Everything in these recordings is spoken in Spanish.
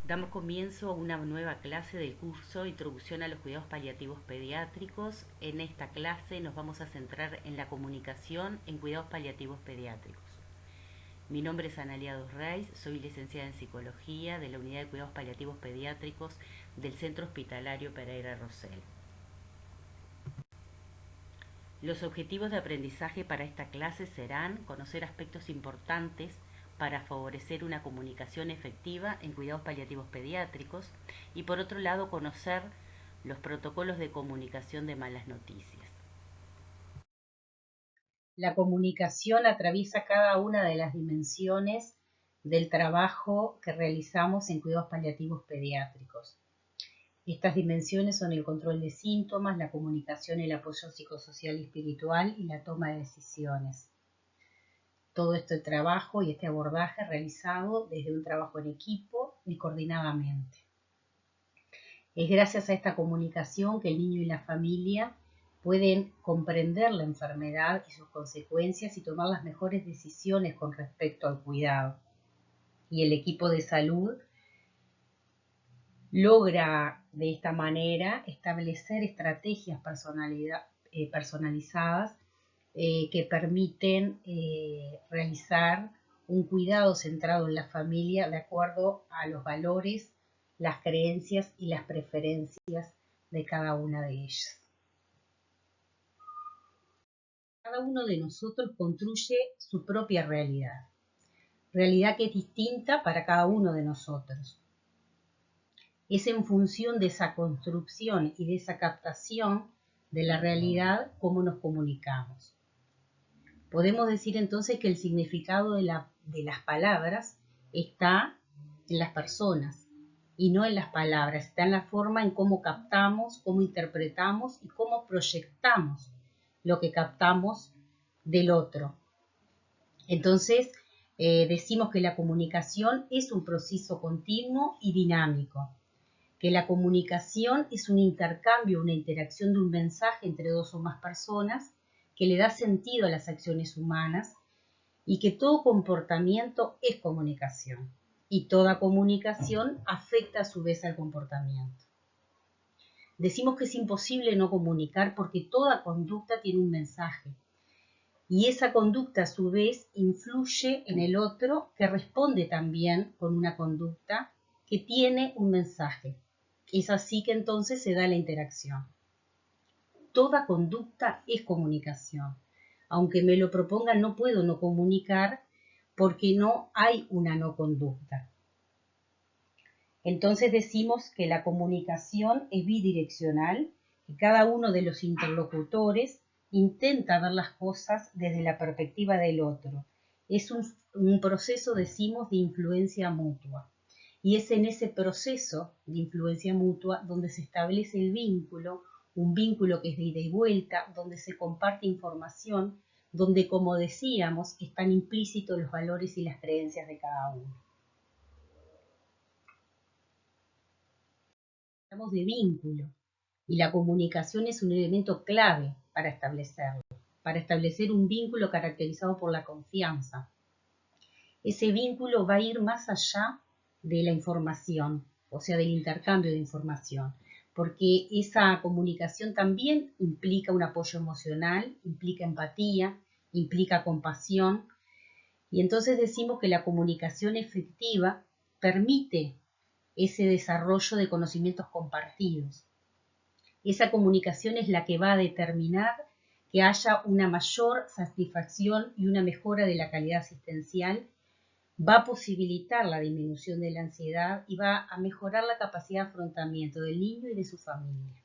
Damos comienzo a una nueva clase del curso Introducción a los Cuidados Paliativos Pediátricos. En esta clase nos vamos a centrar en la comunicación en cuidados paliativos pediátricos. Mi nombre es Analia Dos Reis, soy licenciada en Psicología de la Unidad de Cuidados Paliativos Pediátricos del Centro Hospitalario Pereira Rosell. Los objetivos de aprendizaje para esta clase serán conocer aspectos importantes para favorecer una comunicación efectiva en cuidados paliativos pediátricos y por otro lado conocer los protocolos de comunicación de malas noticias. La comunicación atraviesa cada una de las dimensiones del trabajo que realizamos en cuidados paliativos pediátricos. Estas dimensiones son el control de síntomas, la comunicación, el apoyo psicosocial y espiritual y la toma de decisiones. Todo este trabajo y este abordaje realizado desde un trabajo en equipo y coordinadamente. Es gracias a esta comunicación que el niño y la familia pueden comprender la enfermedad y sus consecuencias y tomar las mejores decisiones con respecto al cuidado. Y el equipo de salud logra de esta manera establecer estrategias personalizadas que permiten realizar un cuidado centrado en la familia de acuerdo a los valores, las creencias y las preferencias de cada una de ellas. Cada uno de nosotros construye su propia realidad que es distinta para cada uno de nosotros. Es en función de esa construcción y de esa captación de la realidad cómo nos comunicamos. Podemos decir entonces que el significado de las palabras está en las personas y no en las palabras, está en la forma en cómo captamos, cómo interpretamos y cómo proyectamos lo que captamos del otro. Entonces, decimos que la comunicación es un proceso continuo y dinámico, que la comunicación es un intercambio, una interacción de un mensaje entre dos o más personas que le da sentido a las acciones humanas y que todo comportamiento es comunicación y toda comunicación afecta a su vez al comportamiento. Decimos que es imposible no comunicar porque toda conducta tiene un mensaje y esa conducta a su vez influye en el otro que responde también con una conducta que tiene un mensaje. Es así que entonces se da la interacción. Toda conducta es comunicación. Aunque me lo propongan, no puedo no comunicar porque no hay una no conducta. Entonces decimos que la comunicación es bidireccional, que cada uno de los interlocutores intenta ver las cosas desde la perspectiva del otro. Es un proceso, decimos, de influencia mutua. Y es en ese proceso de influencia mutua donde se establece el vínculo, un vínculo que es de ida y vuelta, donde se comparte información, donde, como decíamos, están implícitos los valores y las creencias de cada uno. Hablamos de vínculo y la comunicación es un elemento clave para establecer un vínculo caracterizado por la confianza. Ese vínculo va a ir más allá de la información, o sea, del intercambio de información, porque esa comunicación también implica un apoyo emocional, implica empatía, implica compasión, y entonces decimos que la comunicación efectiva permite ese desarrollo de conocimientos compartidos. Esa comunicación es la que va a determinar que haya una mayor satisfacción y una mejora de la calidad asistencial, va a posibilitar la disminución de la ansiedad y va a mejorar la capacidad de afrontamiento del niño y de su familia.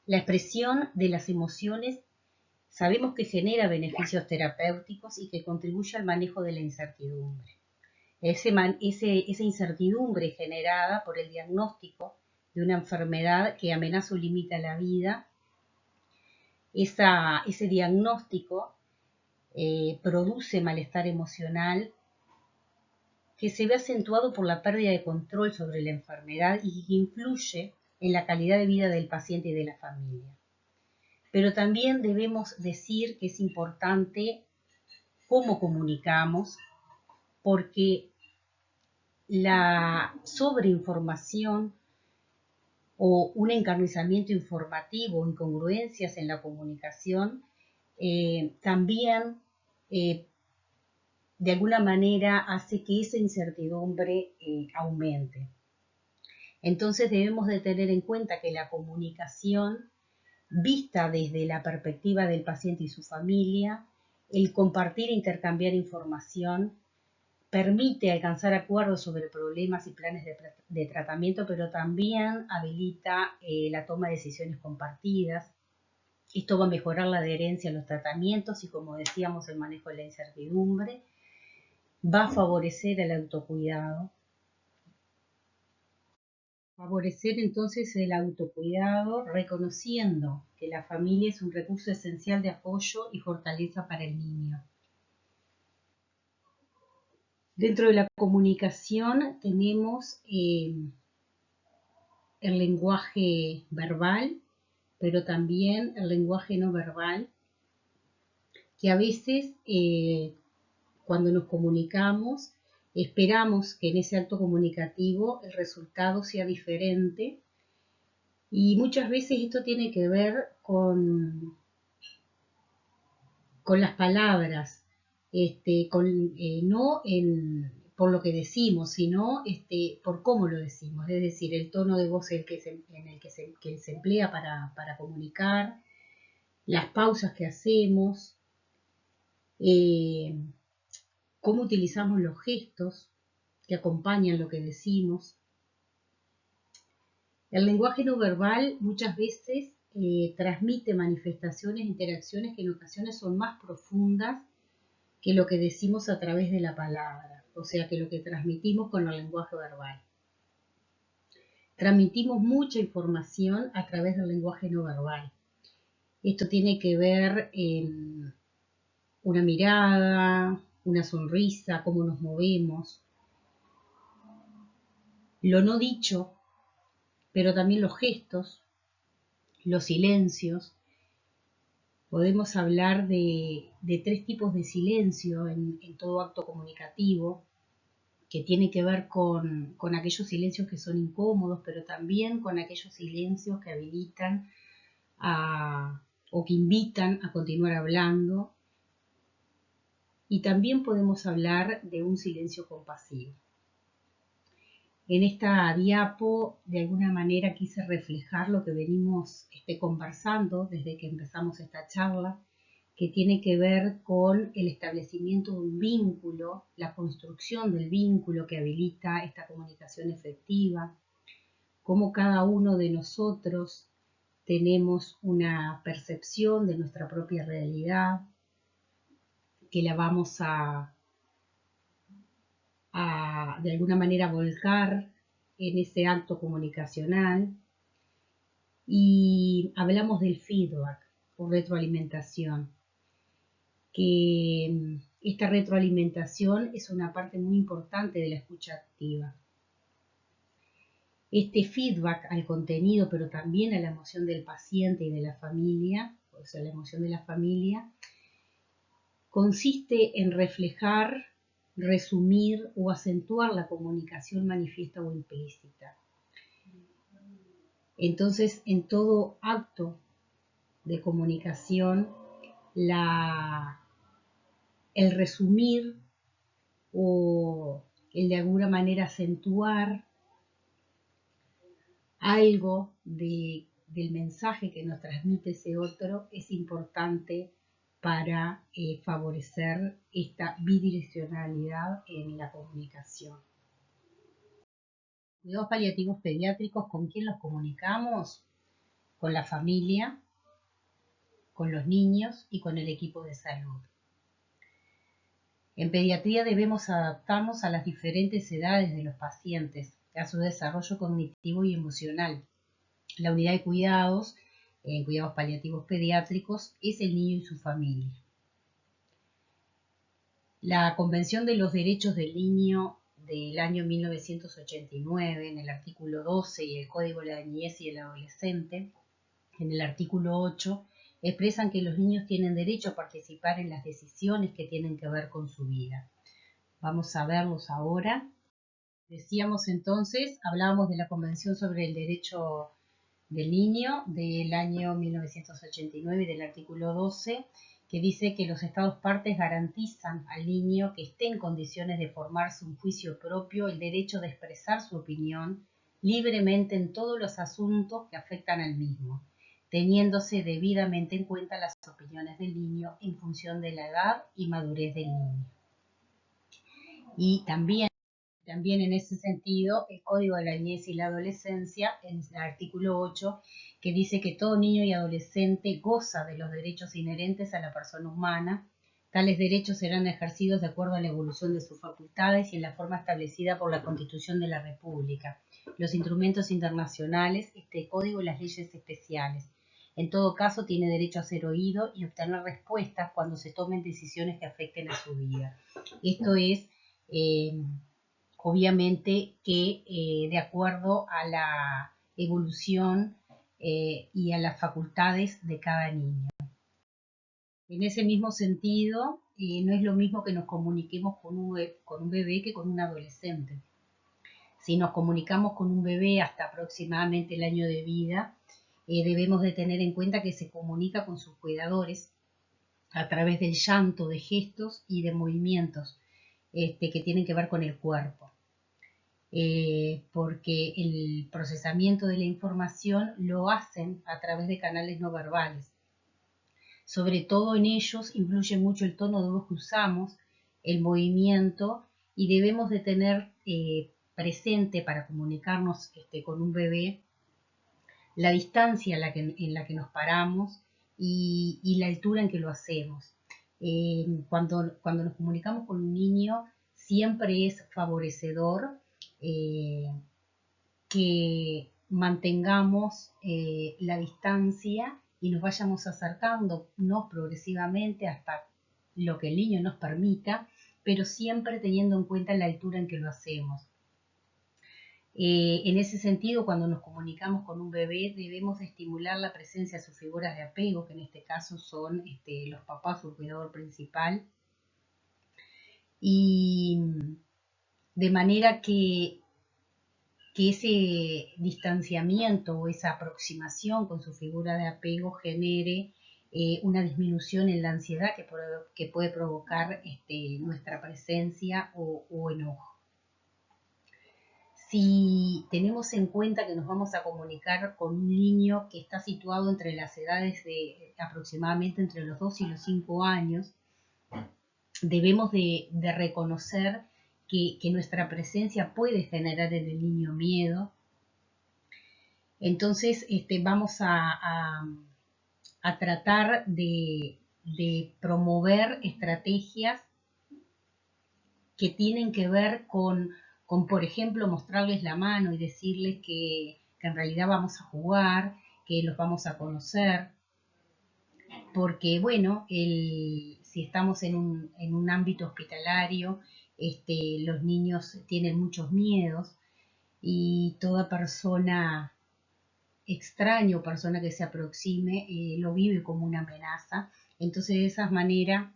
La expresión de las emociones sabemos que genera beneficios terapéuticos y que contribuye al manejo de la incertidumbre. Esa incertidumbre generada por el diagnóstico de una enfermedad que amenaza o limita la vida, ese diagnóstico produce malestar emocional que se ve acentuado por la pérdida de control sobre la enfermedad y que influye en la calidad de vida del paciente y de la familia. Pero también debemos decir que es importante cómo comunicamos, porque la sobreinformación o un encarnizamiento informativo, incongruencias en la comunicación, también de alguna manera hace que esa incertidumbre aumente. Entonces debemos de tener en cuenta que la comunicación, vista desde la perspectiva del paciente y su familia, el compartir e intercambiar información, permite alcanzar acuerdos sobre problemas y planes de tratamiento, pero también habilita la toma de decisiones compartidas. Esto va a mejorar la adherencia a los tratamientos y, como decíamos, el manejo de la incertidumbre. Va a favorecer el autocuidado. Favorecer entonces el autocuidado, reconociendo que la familia es un recurso esencial de apoyo y fortaleza para el niño. Dentro de la comunicación tenemos el lenguaje verbal, pero también el lenguaje no verbal, que a veces cuando nos comunicamos esperamos que en ese acto comunicativo el resultado sea diferente, y muchas veces esto tiene que ver con las palabras, no por lo que decimos, sino por cómo lo decimos, es decir, el tono de voz en el que se emplea para comunicar, las pausas que hacemos, cómo utilizamos los gestos que acompañan lo que decimos. El lenguaje no verbal muchas veces transmite manifestaciones e interacciones que en ocasiones son más profundas que lo que decimos a través de la palabra, o sea, que lo que transmitimos con el lenguaje verbal. Transmitimos mucha información a través del lenguaje no verbal. Esto tiene que ver en una mirada, una sonrisa, cómo nos movemos, lo no dicho, pero también los gestos, los silencios. Podemos hablar de 3 tipos de silencio en todo acto comunicativo, que tiene que ver con aquellos silencios que son incómodos, pero también con aquellos silencios que habilitan o que invitan a continuar hablando. Y también podemos hablar de un silencio compasivo. En esta diapo, de alguna manera, quise reflejar lo que venimos conversando desde que empezamos esta charla, que tiene que ver con el establecimiento de un vínculo, la construcción del vínculo que habilita esta comunicación efectiva, cómo cada uno de nosotros tenemos una percepción de nuestra propia realidad, que la vamos a de alguna manera volcar en ese acto comunicacional, y hablamos del feedback o retroalimentación, que esta retroalimentación es una parte muy importante de la escucha activa. Este feedback al contenido, pero también a la emoción del paciente y de la familia, o sea, la emoción de la familia, consiste en reflejar, resumir o acentuar la comunicación manifiesta o implícita. Entonces, en todo acto de comunicación, el resumir o el de alguna manera acentuar algo del mensaje que nos transmite ese otro es importante para favorecer esta bidireccionalidad en la comunicación. Cuidados paliativos pediátricos, ¿con quién los comunicamos? Con la familia, con los niños y con el equipo de salud. En pediatría debemos adaptarnos a las diferentes edades de los pacientes, a su desarrollo cognitivo y emocional. La unidad de cuidados, en cuidados paliativos pediátricos, es el niño y su familia. La Convención de los Derechos del Niño del año 1989, en el artículo 12, y el Código de la Niñez y el Adolescente, en el artículo 8, expresan que los niños tienen derecho a participar en las decisiones que tienen que ver con su vida. Vamos a verlos ahora. Decíamos entonces, hablábamos de la Convención sobre el Derecho del Niño del año 1989 y del artículo 12, que dice que los Estados partes garantizan al niño que esté en condiciones de formarse un juicio propio el derecho de expresar su opinión libremente en todos los asuntos que afectan al mismo, teniéndose debidamente en cuenta las opiniones del niño en función de la edad y madurez del niño. Y también en ese sentido, el Código de la Niñez y la Adolescencia, en el artículo 8, que dice que todo niño y adolescente goza de los derechos inherentes a la persona humana. Tales derechos serán ejercidos de acuerdo a la evolución de sus facultades y en la forma establecida por la Constitución de la República, los instrumentos internacionales, este código y las leyes especiales. En todo caso, tiene derecho a ser oído y obtener respuestas cuando se tomen decisiones que afecten a su vida. Esto es... obviamente que de acuerdo a la evolución y a las facultades de cada niño. En ese mismo sentido, no es lo mismo que nos comuniquemos con un bebé que con un adolescente. Si nos comunicamos con un bebé hasta aproximadamente el año de vida, debemos de tener en cuenta que se comunica con sus cuidadores a través del llanto, de gestos y de movimientos que tienen que ver con el cuerpo. Porque el procesamiento de la información lo hacen a través de canales no verbales. Sobre todo en ellos influye mucho el tono de voz que usamos, el movimiento, y debemos de tener presente para comunicarnos con un bebé la distancia en la que nos paramos y la altura en que lo hacemos. Cuando nos comunicamos con un niño siempre es favorecedor que mantengamos la distancia y nos vayamos acercándonos progresivamente hasta lo que el niño nos permita, pero siempre teniendo en cuenta la altura en que lo hacemos. En ese sentido, cuando nos comunicamos con un bebé, debemos estimular la presencia de sus figuras de apego, que en este caso son los papás o el cuidador principal, y de manera que ese distanciamiento o esa aproximación con su figura de apego genere una disminución en la ansiedad que puede provocar nuestra presencia o enojo. Si tenemos en cuenta que nos vamos a comunicar con un niño que está situado entre las edades de aproximadamente entre los 2 y los 5 años, debemos de reconocer que nuestra presencia puede generar en el niño miedo. Entonces vamos a tratar de promover estrategias que tienen que ver con por ejemplo, mostrarles la mano y decirles que en realidad vamos a jugar, que los vamos a conocer, porque bueno, si estamos en un ámbito hospitalario, los niños tienen muchos miedos y toda persona extraña o persona que se aproxime lo vive como una amenaza. Entonces de esa manera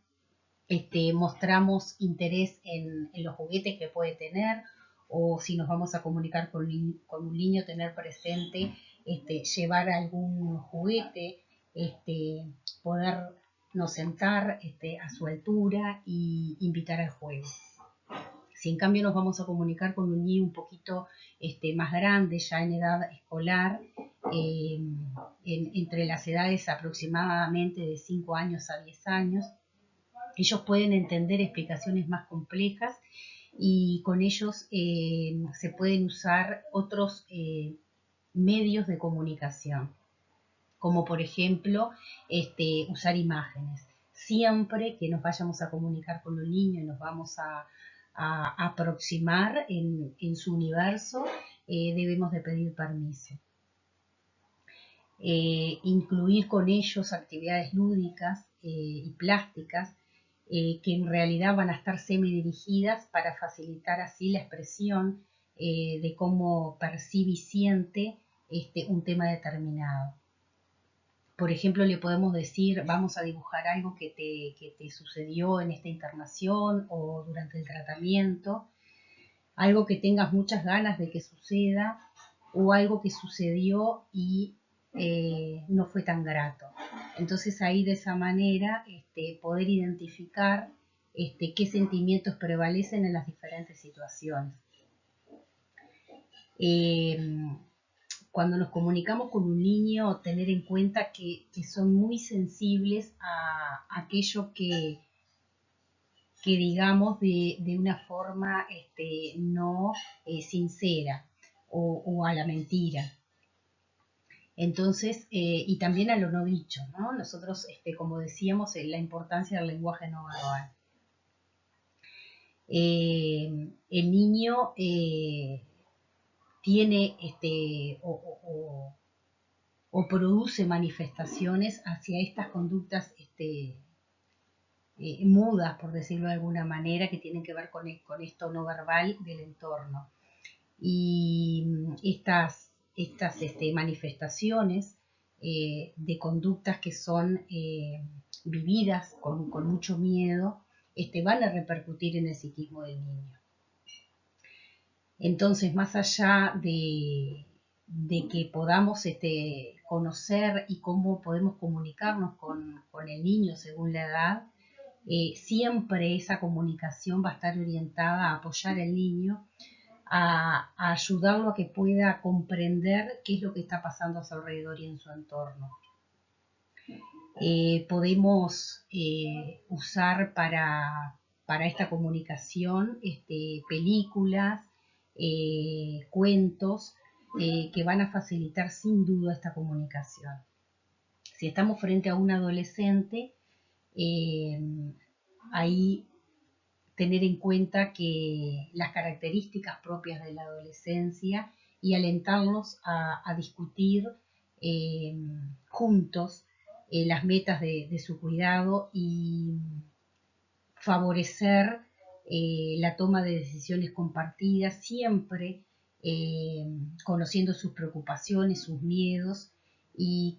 mostramos interés en los juguetes que puede tener, o si nos vamos a comunicar con un niño, tener presente llevar algún juguete, podernos sentar a su altura y invitar al juego. Si en cambio nos vamos a comunicar con un niño un poquito más grande, ya en edad escolar, entre las edades aproximadamente de 5 años a 10 años, ellos pueden entender explicaciones más complejas y con ellos se pueden usar otros medios de comunicación, como por ejemplo usar imágenes. Siempre que nos vayamos a comunicar con un niño y nos vamos a aproximar en su universo, debemos de pedir permiso. Incluir con ellos actividades lúdicas y plásticas que en realidad van a estar semidirigidas para facilitar así la expresión de cómo percibe y siente un tema determinado. Por ejemplo, le podemos decir, vamos a dibujar algo que te sucedió en esta internación o durante el tratamiento. algo que tengas muchas ganas de que suceda o algo que sucedió y no fue tan grato. Entonces ahí de esa manera poder identificar qué sentimientos prevalecen en las diferentes situaciones. Cuando nos comunicamos con un niño, tener en cuenta que son muy sensibles a aquello que digamos de una forma no sincera o a la mentira. Entonces, y también a lo no dicho, ¿no? Nosotros, como decíamos, la importancia del lenguaje no verbal. El niño tiene o produce manifestaciones hacia estas conductas mudas, por decirlo de alguna manera, que tienen que ver con esto no verbal del entorno. Y estas manifestaciones de conductas que son vividas con mucho miedo, van a repercutir en el psiquismo del niño. Entonces, más allá de que podamos conocer y cómo podemos comunicarnos con el niño según la edad, siempre esa comunicación va a estar orientada a apoyar al niño, a ayudarlo a que pueda comprender qué es lo que está pasando a su alrededor y en su entorno. Podemos usar para esta comunicación películas, cuentos que van a facilitar sin duda esta comunicación. Si estamos frente a un adolescente, ahí tener en cuenta que las características propias de la adolescencia y alentarlos a discutir juntos las metas de su cuidado y favorecer la toma de decisiones compartidas, siempre conociendo sus preocupaciones, sus miedos y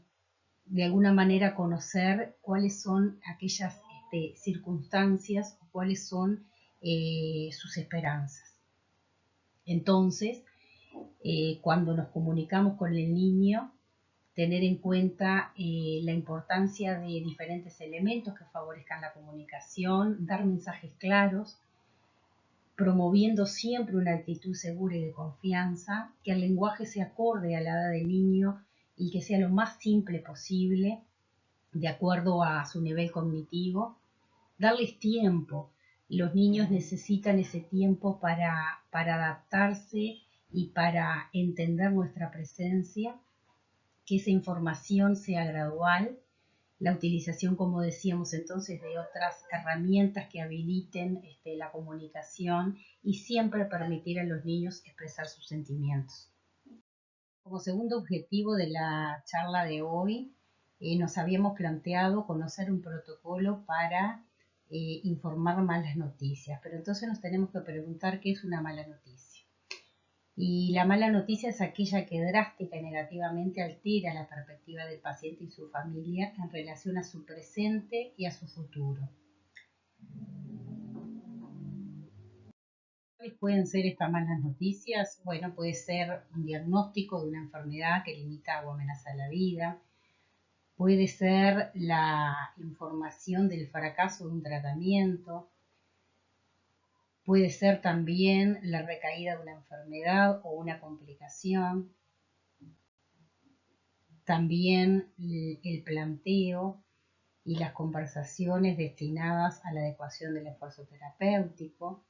de alguna manera conocer cuáles son aquellas circunstancias o cuáles son sus esperanzas. Entonces, cuando nos comunicamos con el niño, tener en cuenta la importancia de diferentes elementos que favorezcan la comunicación, dar mensajes claros, promoviendo siempre una actitud segura y de confianza, que el lenguaje se acorde a la edad del niño y que sea lo más simple posible, de acuerdo a su nivel cognitivo, darles tiempo. Los niños necesitan ese tiempo para adaptarse y para entender nuestra presencia, que esa información sea gradual, la utilización, como decíamos entonces, de otras herramientas que habiliten la comunicación y siempre permitir a los niños expresar sus sentimientos. Como segundo objetivo de la charla de hoy, nos habíamos planteado conocer un protocolo para informar malas noticias, pero entonces nos tenemos que preguntar qué es una mala noticia. Y la mala noticia es aquella que drástica y negativamente altera la perspectiva del paciente y su familia en relación a su presente y a su futuro. ¿Cuáles pueden ser estas malas noticias? Bueno, puede ser un diagnóstico de una enfermedad que limita o amenaza la vida. Puede ser la información del fracaso de un tratamiento. Puede ser también la recaída de una enfermedad o una complicación. También el planteo y las conversaciones destinadas a la adecuación del esfuerzo terapéutico.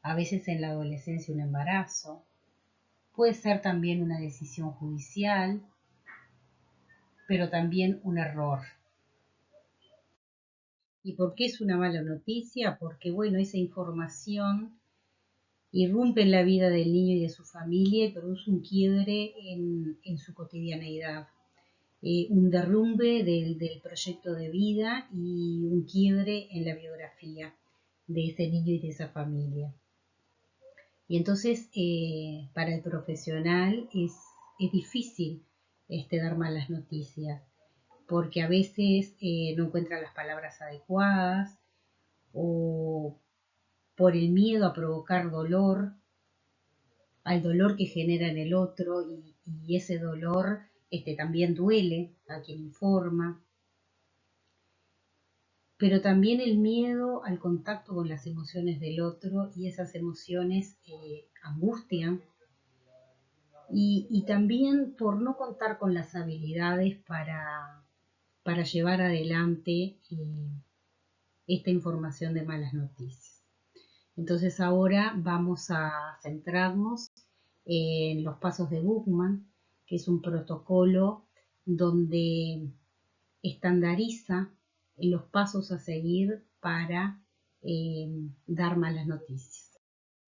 A veces en la adolescencia un embarazo. Puede ser también una decisión judicial, pero también un error. ¿Y por qué es una mala noticia? Porque, bueno, esa información irrumpe en la vida del niño y de su familia y produce un quiebre en su cotidianeidad. Un derrumbe del proyecto de vida y un quiebre en la biografía de ese niño y de esa familia. Y entonces, para el profesional es difícil dar malas noticias, porque a veces no encuentran las palabras adecuadas o por el miedo a provocar dolor, al dolor que genera en el otro, y ese dolor también duele a quien informa, pero también el miedo al contacto con las emociones del otro, y esas emociones angustian, y también por no contar con las habilidades para llevar adelante esta información de malas noticias. Entonces ahora vamos a centrarnos en los pasos de Bookman, que es un protocolo donde estandariza los pasos a seguir para dar malas noticias.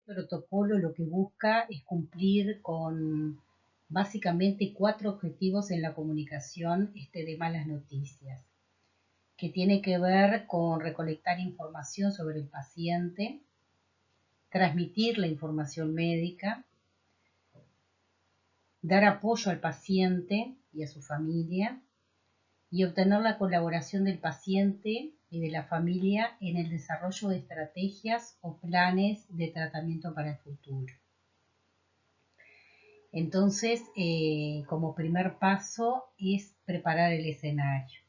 El protocolo lo que busca es cumplir con básicamente 4 objetivos en la comunicación de malas noticias, que tiene que ver con recolectar información sobre el paciente, transmitir la información médica, dar apoyo al paciente y a su familia, y obtener la colaboración del paciente y de la familia en el desarrollo de estrategias o planes de tratamiento para el futuro. Entonces, como primer paso es preparar el escenario.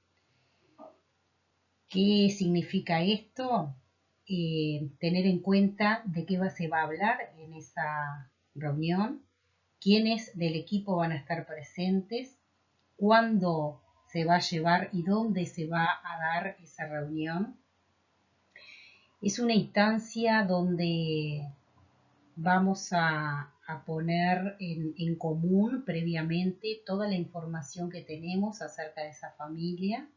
¿Qué significa esto? Tener en cuenta de qué se va a hablar en esa reunión, quiénes del equipo van a estar presentes, cuándo se va a llevar y dónde se va a dar esa reunión. Es una instancia donde vamos a poner en común previamente toda la información que tenemos acerca de esa familia,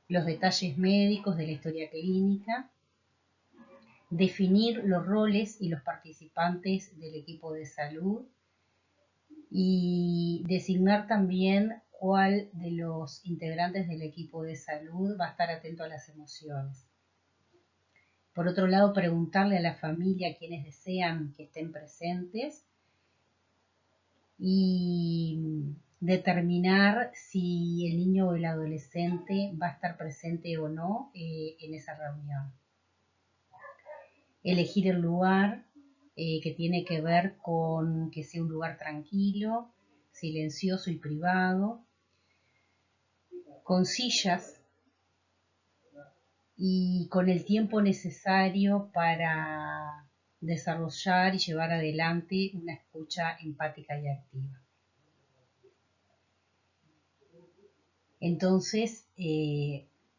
los detalles médicos de la historia clínica, definir los roles y los participantes del equipo de salud y designar también cuál de los integrantes del equipo de salud va a estar atento a las emociones. Por otro lado, preguntarle a la familia quienes desean que estén presentes y determinar si el niño o el adolescente va a estar presente o no en esa reunión. Elegir el lugar, que tiene que ver con que sea un lugar tranquilo, silencioso y privado, con sillas y con el tiempo necesario para desarrollar y llevar adelante una escucha empática y activa. Entonces,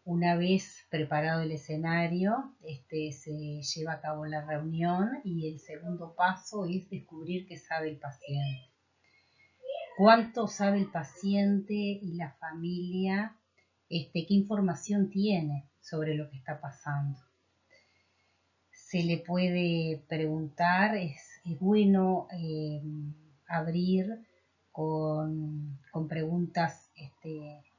una vez preparado el escenario, se lleva a cabo la reunión y el segundo paso es descubrir qué sabe el paciente. ¿Cuánto sabe el paciente y la familia? ¿Qué información tiene sobre lo que está pasando? Se le puede preguntar, es bueno abrir con preguntas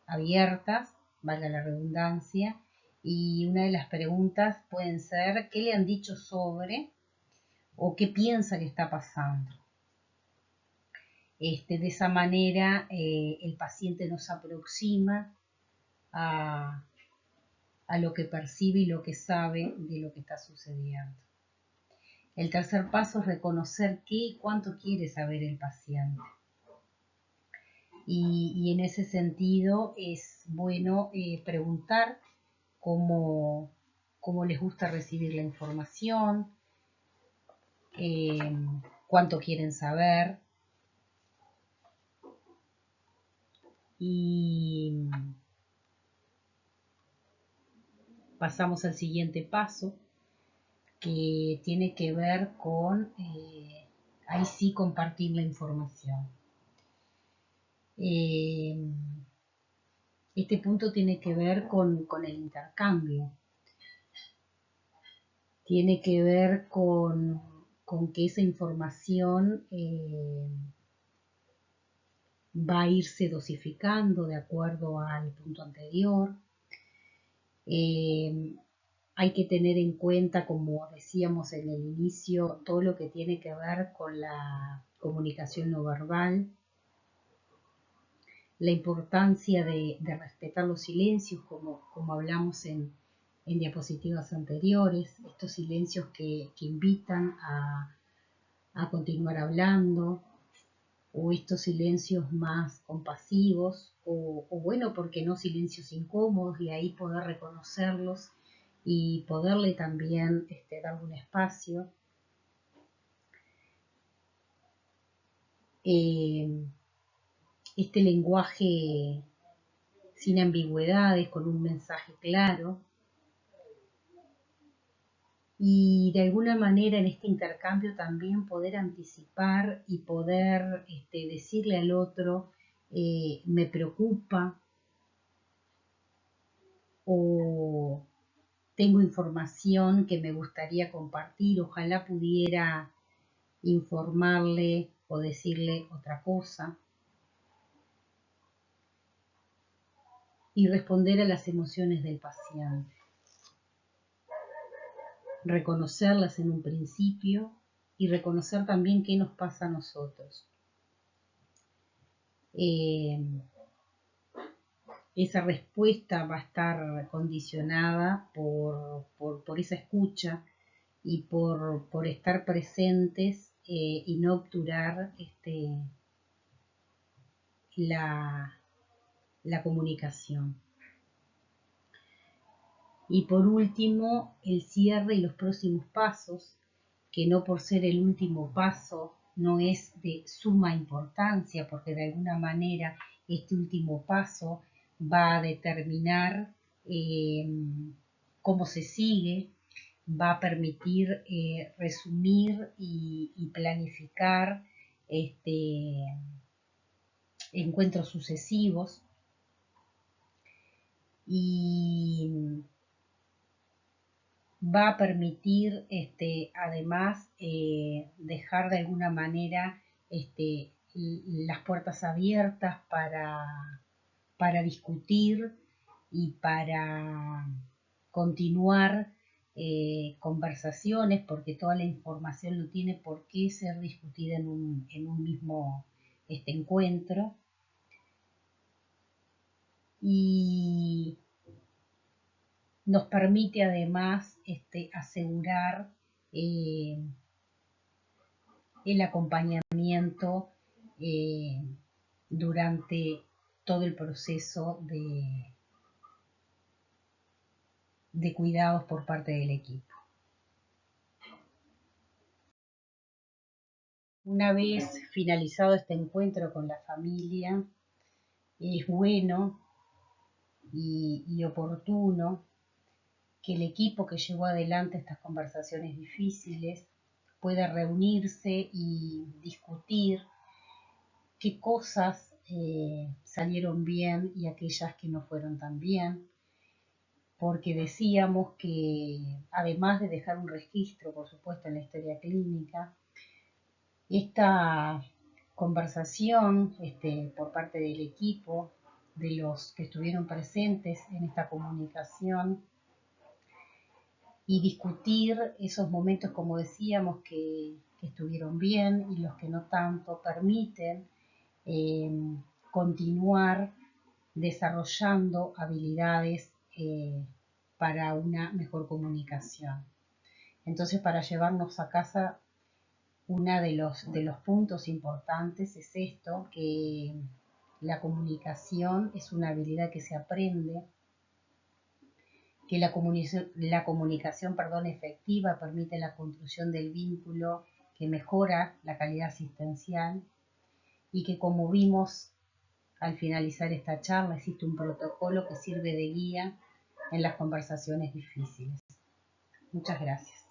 abiertas, valga la redundancia, y una de las preguntas pueden ser ¿qué le han dicho sobre o qué piensa que está pasando? De esa manera el paciente nos aproxima a lo que percibe y lo que sabe de lo que está sucediendo. El tercer paso es reconocer qué y cuánto quiere saber el paciente. Y en ese sentido es bueno preguntar cómo les gusta recibir la información, cuánto quieren saber, y pasamos al siguiente paso, que tiene que ver con, ahí sí, compartir la información. Este punto tiene que ver con el intercambio. Tiene que ver con que esa información va a irse dosificando de acuerdo al punto anterior. Hay que tener en cuenta, como decíamos en el inicio, todo lo que tiene que ver con la comunicación no verbal, la importancia de respetar los silencios, como hablamos en en diapositivas anteriores, estos silencios que invitan a continuar hablando, o estos silencios más compasivos, o bueno, porque no silencios incómodos, y ahí poder reconocerlos y poderle también darle un espacio. Este lenguaje sin ambigüedades, con un mensaje claro, y de alguna manera en este intercambio también poder anticipar y poder decirle al otro, me preocupa, o tengo información que me gustaría compartir, ojalá pudiera informarle o decirle otra cosa, y responder a las emociones del paciente. Reconocerlas en un principio y reconocer también qué nos pasa a nosotros. Esa respuesta va a estar condicionada por esa escucha y por estar presentes y no obturar la comunicación. Y por último, el cierre y los próximos pasos, que no por ser el último paso no es de suma importancia, porque de alguna manera este último paso va a determinar cómo se sigue, va a permitir resumir y planificar encuentros sucesivos, y va a permitir además dejar de alguna manera las puertas abiertas para discutir y para continuar conversaciones, porque toda la información no tiene por qué ser discutida en un mismo encuentro. Y nos permite además asegurar el acompañamiento durante todo el proceso de cuidados por parte del equipo. Una vez finalizado este encuentro con la familia, es bueno y oportuno que el equipo que llevó adelante estas conversaciones difíciles pueda reunirse y discutir qué cosas salieron bien y aquellas que no fueron tan bien, porque decíamos que además de dejar un registro, por supuesto, en la historia clínica, esta conversación por parte del equipo, de los que estuvieron presentes en esta comunicación, y discutir esos momentos, como decíamos, que estuvieron bien y los que no tanto, permiten continuar desarrollando habilidades para una mejor comunicación. Entonces, para llevarnos a casa, uno de los puntos importantes es esto, que la comunicación es una habilidad que se aprende, que la comunicación efectiva permite la construcción del vínculo que mejora la calidad asistencial, y que, como vimos al finalizar esta charla, existe un protocolo que sirve de guía en las conversaciones difíciles. Muchas gracias.